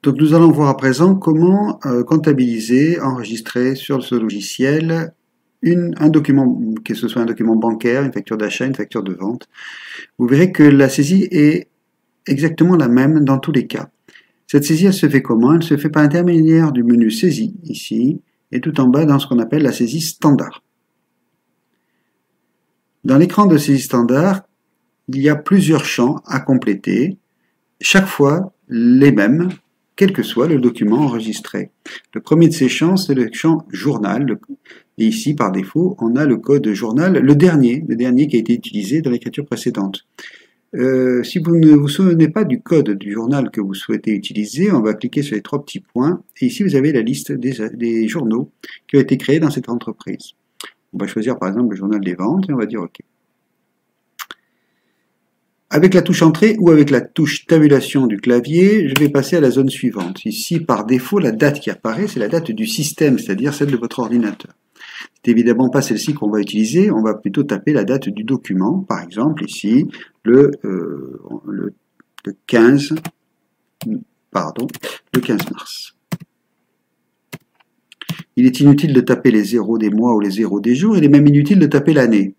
Donc nous allons voir à présent comment comptabiliser, enregistrer sur ce logiciel un document, que ce soit un document bancaire, une facture d'achat, une facture de vente. Vous verrez que la saisie est exactement la même dans tous les cas. Cette saisie, elle se fait comment? Elle se fait par l'intermédiaire du menu saisie, ici, et tout en bas dans ce qu'on appelle la saisie standard. Dans l'écran de saisie standard, il y a plusieurs champs à compléter, chaque fois les mêmes, quel que soit le document enregistré. Le premier de ces champs, c'est le champ journal. Et ici, par défaut, on a le code journal, le dernier qui a été utilisé dans l'écriture précédente. Si vous ne vous souvenez pas du code du journal que vous souhaitez utiliser, on va cliquer sur les trois petits points. Et ici, vous avez la liste des journaux qui ont été créés dans cette entreprise. On va choisir par exemple le journal des ventes et on va dire OK. Avec la touche Entrée ou avec la touche Tabulation du clavier, je vais passer à la zone suivante. Ici, par défaut, la date qui apparaît, c'est la date du système, c'est-à-dire celle de votre ordinateur. C'est évidemment pas celle-ci qu'on va utiliser, on va plutôt taper la date du document, par exemple ici, le 15 mars. Il est inutile de taper les 0 des mois ou les 0 des jours, il est même inutile de taper l'année,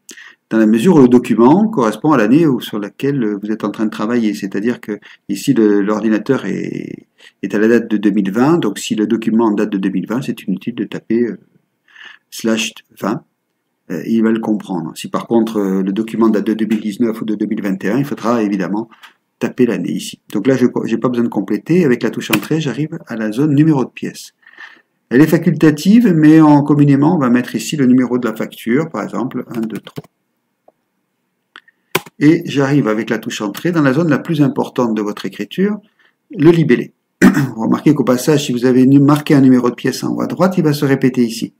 dans la mesure où le document correspond à l'année sur laquelle vous êtes en train de travailler. C'est-à-dire que ici l'ordinateur est à la date de 2020, donc si le document date de 2020, c'est inutile de taper /20, il va le comprendre. Si par contre le document date de 2019 ou de 2021, il faudra évidemment taper l'année ici. Donc là, je n'ai pas besoin de compléter. Avec la touche Entrée, j'arrive à la zone numéro de pièce. Elle est facultative, mais communément, on va mettre ici le numéro de la facture, par exemple 1, 2, 3. Et j'arrive avec la touche Entrée dans la zone la plus importante de votre écriture, le libellé. Vous remarquez qu'au passage, si vous avez marqué un numéro de pièce en haut à droite, il va se répéter ici.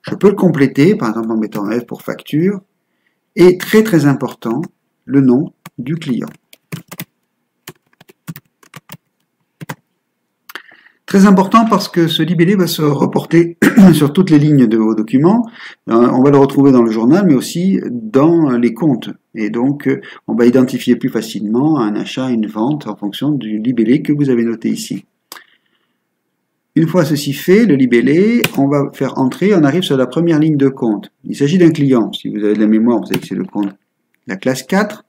Je peux le compléter, par exemple en mettant F pour facture, et très très important, le nom du client. Très important parce que ce libellé va se reporter sur toutes les lignes de vos documents. On va le retrouver dans le journal, mais aussi dans les comptes. Et donc, on va identifier plus facilement un achat, une vente, en fonction du libellé que vous avez noté ici. Une fois ceci fait, le libellé, on va faire entrer, on arrive sur la première ligne de compte. Il s'agit d'un client. Si vous avez de la mémoire, vous savez que c'est le compte de la classe 4.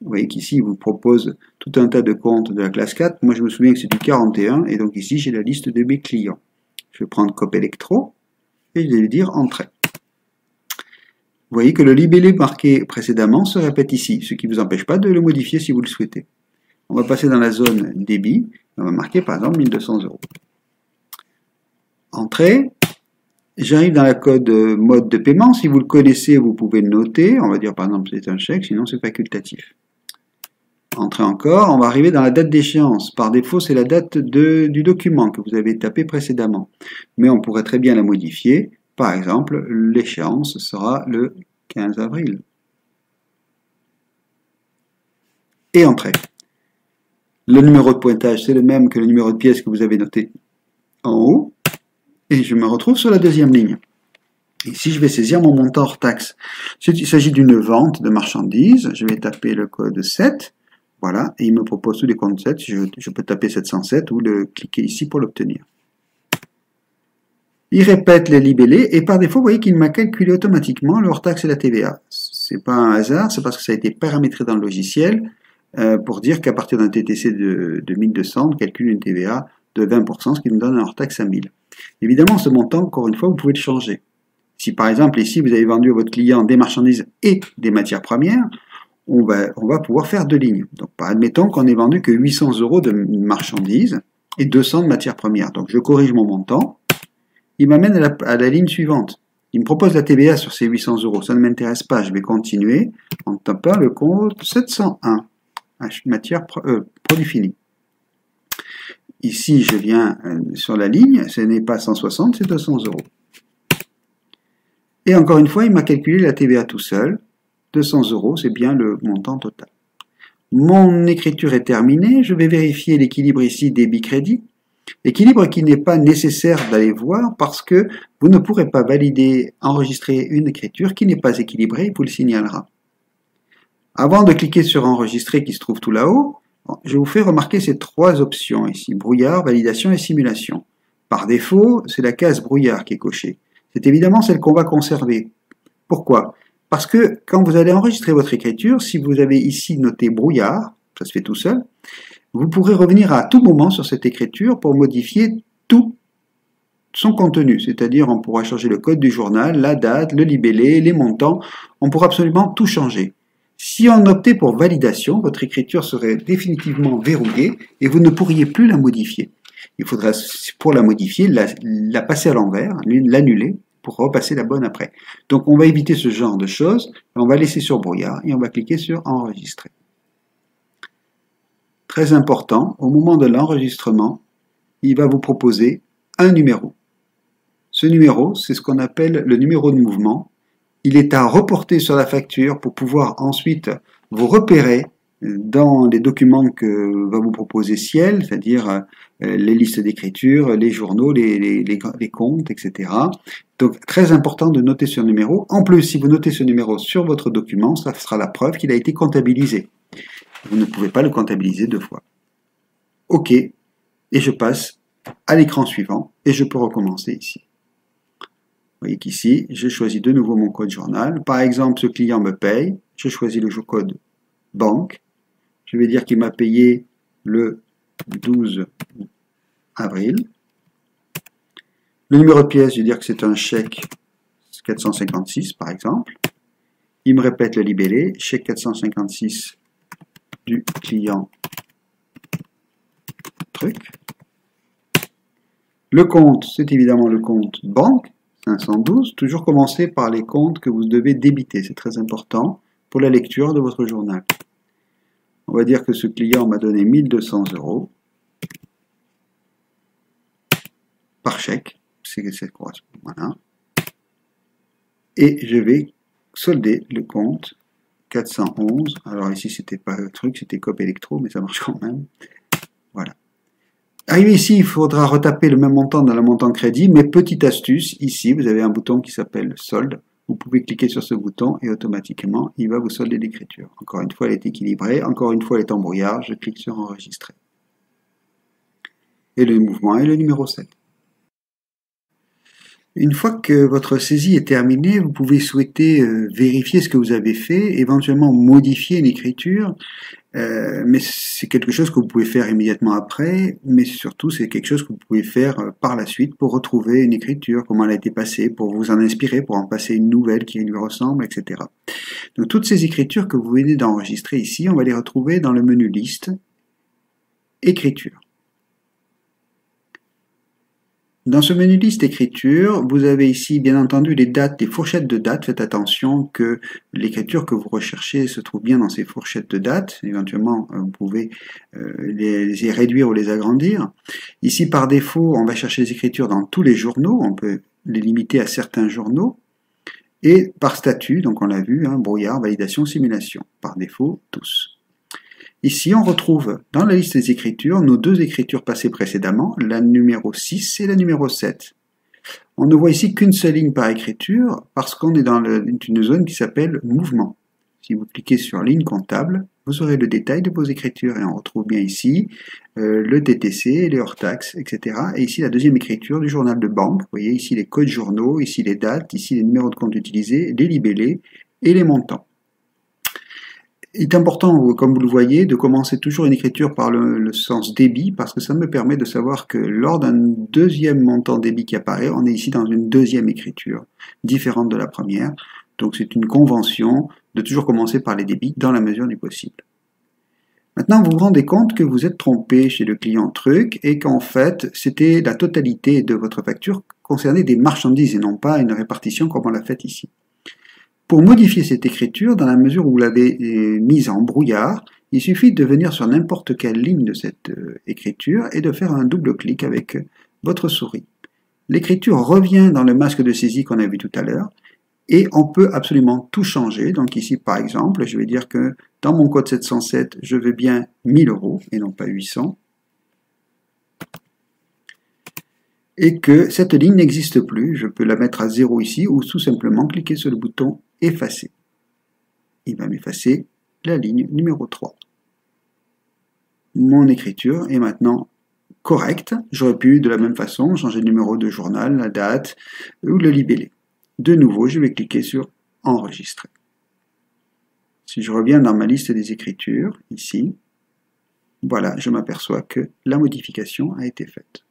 Vous voyez qu'ici, il vous propose tout un tas de comptes de la classe 4. Moi, je me souviens que c'est du 41. Et donc ici, j'ai la liste de mes clients. Je vais prendre Cop Electro et je vais lui dire Entrée. Vous voyez que le libellé marqué précédemment se répète ici, ce qui ne vous empêche pas de le modifier si vous le souhaitez. On va passer dans la zone débit. On va marquer par exemple 1200 €. Entrée. J'arrive dans la code mode de paiement. Si vous le connaissez, vous pouvez le noter. On va dire par exemple c'est un chèque, sinon c'est facultatif. Entrée encore. On va arriver dans la date d'échéance. Par défaut, c'est la date du document que vous avez tapé précédemment. Mais on pourrait très bien la modifier. Par exemple, l'échéance sera le 15 avril. Et Entrée. Le numéro de pointage, c'est le même que le numéro de pièce que vous avez noté en haut. Et je me retrouve sur la deuxième ligne. Ici, je vais saisir mon montant hors taxe. Il s'agit d'une vente de marchandises. Je vais taper le code 7. Voilà. Et il me propose tous les codes 7. Je peux taper 707 ou cliquer ici pour l'obtenir. Il répète les libellés. Et par défaut, vous voyez qu'il m'a calculé automatiquement le hors taxe et la TVA. C'est pas un hasard. C'est parce que ça a été paramétré dans le logiciel pour dire qu'à partir d'un TTC de 1200, on calcule une TVA de 20%, ce qui nous donne un hors taxe à 1000. Évidemment, ce montant, encore une fois, vous pouvez le changer. Si par exemple, ici, vous avez vendu à votre client des marchandises et des matières premières, on va pouvoir faire deux lignes. Donc, admettons qu'on ait vendu que 800 € de marchandises et 200 de matières premières. Donc, je corrige mon montant. Il m'amène à la ligne suivante. Il me propose la TVA sur ces 800 €. Ça ne m'intéresse pas. Je vais continuer en tapant le code 701. Produit fini. Ici, je viens sur la ligne, ce n'est pas 160, c'est 200 €. Et encore une fois, il m'a calculé la TVA tout seul. 200 €, c'est bien le montant total. Mon écriture est terminée. Je vais vérifier l'équilibre ici débit-crédit. Équilibre qui n'est pas nécessaire d'aller voir parce que vous ne pourrez pas valider, enregistrer une écriture qui n'est pas équilibrée, il vous le signalera. Avant de cliquer sur enregistrer qui se trouve tout là-haut, Je vous fais remarquer ces trois options ici, brouillard, validation et simulation. Par défaut, c'est la case brouillard qui est cochée. C'est évidemment celle qu'on va conserver. Pourquoi? Parce que quand vous allez enregistrer votre écriture, si vous avez ici noté brouillard, ça se fait tout seul, vous pourrez revenir à tout moment sur cette écriture pour modifier tout son contenu. C'est-à-dire, on pourra changer le code du journal, la date, le libellé, les montants. On pourra absolument tout changer. Si on optait pour validation, votre écriture serait définitivement verrouillée et vous ne pourriez plus la modifier. Il faudra, pour la modifier, la passer à l'envers, l'annuler, pour repasser la bonne après. Donc on va éviter ce genre de choses, on va laisser sur brouillard et on va cliquer sur enregistrer. Très important, au moment de l'enregistrement, il va vous proposer un numéro. Ce numéro, c'est ce qu'on appelle le numéro de mouvement. Il est à reporter sur la facture pour pouvoir ensuite vous repérer dans les documents que va vous proposer Ciel, c'est-à-dire les listes d'écriture, les journaux, les comptes, etc. Donc très important de noter ce numéro. En plus, si vous notez ce numéro sur votre document, ça sera la preuve qu'il a été comptabilisé. Vous ne pouvez pas le comptabiliser deux fois. OK, et je passe à l'écran suivant et je peux recommencer ici. Vous voyez qu'ici, je choisis de nouveau mon code journal. Par exemple, ce client me paye. Je choisis le code banque. Je vais dire qu'il m'a payé le 12 avril. Le numéro de pièce, je vais dire que c'est un chèque 456, par exemple. Il me répète le libellé, chèque 456 du client truc. Le compte, c'est évidemment le compte banque. 512, toujours commencer par les comptes que vous devez débiter, c'est très important pour la lecture de votre journal. On va dire que ce client m'a donné 1200 € par chèque, voilà. Et je vais solder le compte 411, alors ici c'était pas le truc, c'était Coop Electro, mais ça marche quand même, voilà. Arrivé ici, il faudra retaper le même montant dans le montant crédit, mais petite astuce, ici vous avez un bouton qui s'appelle solde. Vous pouvez cliquer sur ce bouton et automatiquement il va vous solder l'écriture. Encore une fois, elle est équilibrée, encore une fois, elle est en brouillard, je clique sur enregistrer. Et le mouvement est le numéro 7. Une fois que votre saisie est terminée, vous pouvez souhaiter vérifier ce que vous avez fait, éventuellement modifier une écriture, mais c'est quelque chose que vous pouvez faire immédiatement après, mais surtout c'est quelque chose que vous pouvez faire par la suite pour retrouver une écriture, comment elle a été passée, pour vous en inspirer, pour en passer une nouvelle qui lui ressemble, etc. Donc toutes ces écritures que vous venez d'enregistrer ici, on va les retrouver dans le menu Liste, Écriture. Dans ce menu liste écriture, vous avez ici bien entendu les dates, les fourchettes de dates. Faites attention que l'écriture que vous recherchez se trouve bien dans ces fourchettes de dates. Éventuellement, vous pouvez les réduire ou les agrandir. Ici, par défaut, on va chercher les écritures dans tous les journaux. On peut les limiter à certains journaux. Et par statut, donc on l'a vu, hein, brouillard, validation, simulation. Par défaut, tous. Ici, on retrouve dans la liste des écritures nos deux écritures passées précédemment, la numéro 6 et la numéro 7. On ne voit ici qu'une seule ligne par écriture parce qu'on est dans une zone qui s'appelle mouvement. Si vous cliquez sur ligne comptable, vous aurez le détail de vos écritures et on retrouve bien ici le TTC, les hors-taxes, etc. Et ici la deuxième écriture du journal de banque. Vous voyez ici les codes journaux, ici les dates, ici les numéros de compte utilisés, les libellés et les montants. Il est important, comme vous le voyez, de commencer toujours une écriture par le sens débit, parce que ça me permet de savoir que lors d'un deuxième montant débit qui apparaît, on est ici dans une deuxième écriture, différente de la première. Donc c'est une convention de toujours commencer par les débits dans la mesure du possible. Maintenant, vous vous rendez compte que vous êtes trompé chez le client truc et qu'en fait, c'était la totalité de votre facture concernait des marchandises et non pas une répartition comme on l'a fait ici. Pour modifier cette écriture, dans la mesure où vous l'avez mise en brouillard, il suffit de venir sur n'importe quelle ligne de cette écriture et de faire un double clic avec votre souris. L'écriture revient dans le masque de saisie qu'on a vu tout à l'heure et on peut absolument tout changer. Donc ici, par exemple, je vais dire que dans mon code 707, je veux bien 1000 € et non pas 800. Et que cette ligne n'existe plus. Je peux la mettre à 0 ici ou tout simplement cliquer sur le bouton effacer. Il va m'effacer la ligne numéro 3. mon écriture est maintenant correcte. J'aurais pu de la même façon changer le numéro de journal, la date ou le libellé. De nouveau, je vais cliquer sur enregistrer. Si je reviens dans ma liste des écritures, ici, voilà, je m'aperçois que la modification a été faite.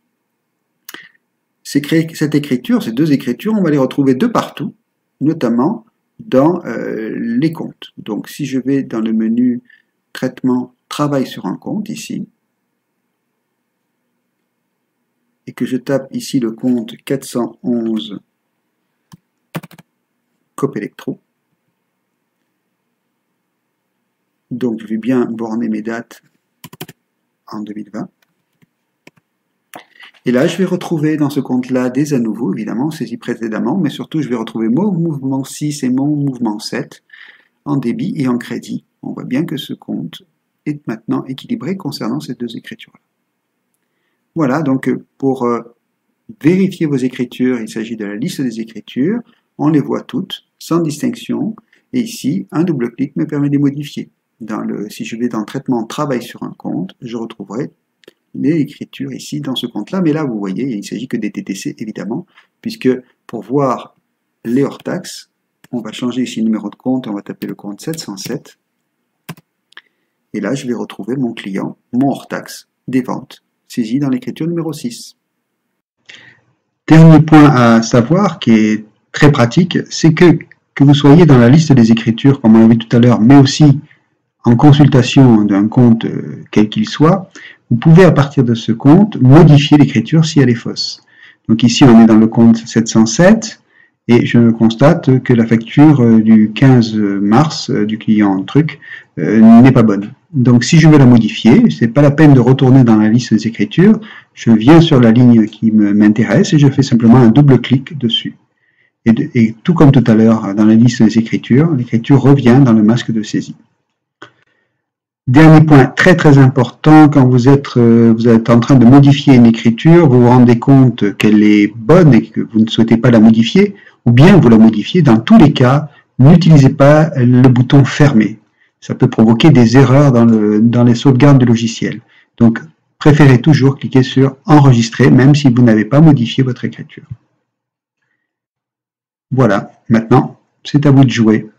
Cette écriture, ces deux écritures, on va les retrouver de partout, notamment dans les comptes. Donc si je vais dans le menu traitement travail sur un compte ici, et que je tape ici le compte 411 Copelectro, donc je vais bien borner mes dates en 2020. Et là, je vais retrouver dans ce compte-là des à nouveau, évidemment, saisis précédemment, mais surtout, je vais retrouver mon mouvement 6 et mon mouvement 7 en débit et en crédit. On voit bien que ce compte est maintenant équilibré concernant ces deux écritures-là. Voilà, donc pour vérifier vos écritures, il s'agit de la liste des écritures. On les voit toutes, sans distinction. Et ici, un double clic me permet de les modifier. Si je vais dans traitement travail sur un compte, je retrouverai les écritures ici dans ce compte-là, mais là vous voyez, il ne s'agit que des TTC évidemment, puisque pour voir les hors-taxes, on va changer ici le numéro de compte, on va taper le compte 707, et là je vais retrouver mon client, mon hors-taxe des ventes, saisi dans l'écriture numéro 6. Dernier point à savoir, qui est très pratique, c'est que vous soyez dans la liste des écritures, comme on l'a vu tout à l'heure, mais aussi en consultation d'un compte quel qu'il soit, vous pouvez à partir de ce compte modifier l'écriture si elle est fausse. Donc ici on est dans le compte 707 et je constate que la facture du 15 mars du client truc n'est pas bonne. Donc si je veux la modifier, c'est pas la peine de retourner dans la liste des écritures, je viens sur la ligne qui m'intéresse et je fais simplement un double clic dessus. Et tout comme tout à l'heure dans la liste des écritures, l'écriture revient dans le masque de saisie. Dernier point très important, quand vous êtes en train de modifier une écriture, vous vous rendez compte qu'elle est bonne et que vous ne souhaitez pas la modifier, ou bien vous la modifiez, dans tous les cas, n'utilisez pas le bouton fermer. Ça peut provoquer des erreurs dans les sauvegardes du logiciel. Donc, préférez toujours cliquer sur enregistrer, même si vous n'avez pas modifié votre écriture. Voilà, maintenant, c'est à vous de jouer.